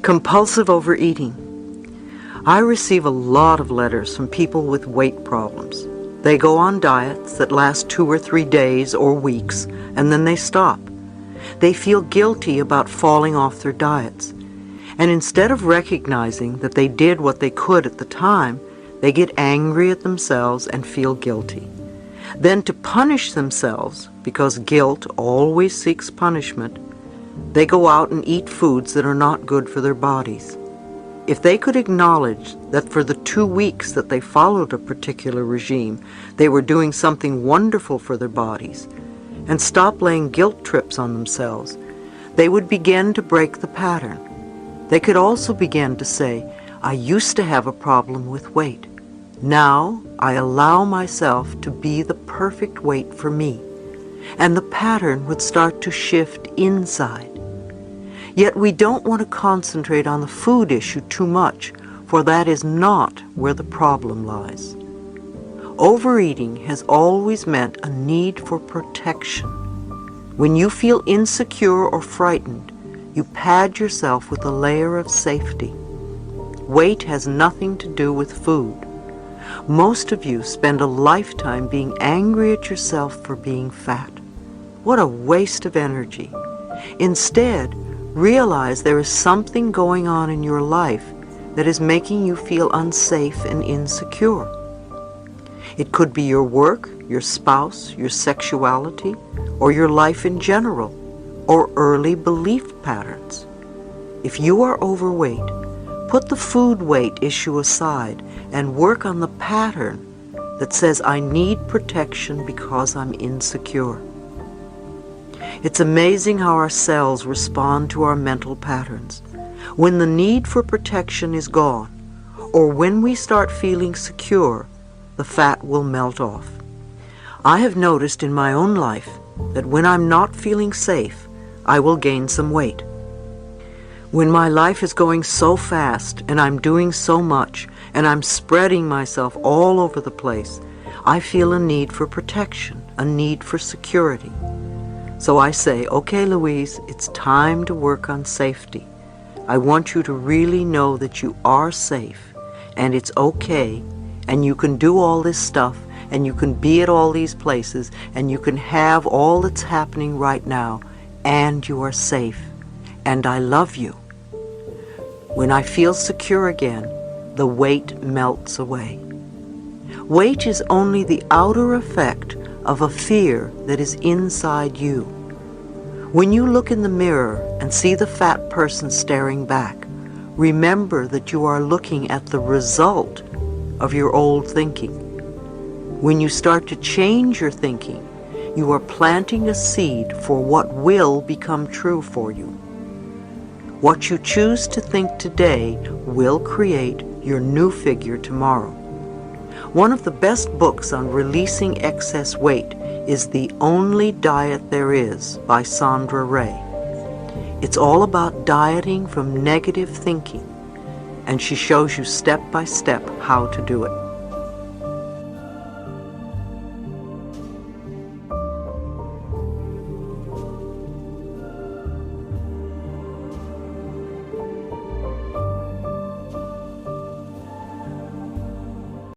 Compulsive overeating. I receive a lot of letters from people with weight problems. They go on diets that last 2 or 3 days or weeks, and then they stop. They feel guilty about falling off their diets. And instead of recognizing that they did what they could at the time, they get angry at themselves and feel guilty. Then to punish themselves, because guilt always seeks punishment, they go out and eat foods that are not good for their bodies. If they could acknowledge that for the 2 weeks that they followed a particular regime, they were doing something wonderful for their bodies, and stop laying guilt trips on themselves, they would begin to break the pattern. They could also begin to say, I used to have a problem with weight. Now I allow myself to be the perfect weight for me. And the pattern would start to shift inside. Yet we don't want to concentrate on the food issue too much, for that is not where the problem lies. Overeating has always meant a need for protection. When you feel insecure or frightened, you pad yourself with a layer of safety. Weight has nothing to do with food. Most of you spend a lifetime being angry at yourself for being fat. What a waste of energy. Instead, realize there is something going on in your life that is making you feel unsafe and insecure. It could be your work, your spouse, your sexuality, or your life in general, or early belief patterns. If you are overweight, put the food weight issue aside and work on the pattern that says, I need protection because I'm insecure. It's amazing how our cells respond to our mental patterns. When the need for protection is gone, or when we start feeling secure, the fat will melt off. I have noticed in my own life that when I'm not feeling safe, I will gain some weight. When my life is going so fast and I'm doing so much and I'm spreading myself all over the place, I feel a need for protection, a need for security. So I say, okay, Louise, it's time to work on safety. I want you to really know that you are safe and it's okay and you can do all this stuff and you can be at all these places and you can have all that's happening right now and you are safe and I love you. When I feel secure again, the weight melts away. Weight is only the outer effect of a fear that is inside you. When you look in the mirror and see the fat person staring back, remember that you are looking at the result of your old thinking. When you start to change your thinking, you are planting a seed for what will become true for you. What you choose to think today will create your new figure tomorrow. One of the best books on releasing excess weight is The Only Diet There Is by Sandra Ray. It's all about dieting from negative thinking, and she shows you step by step how to do it.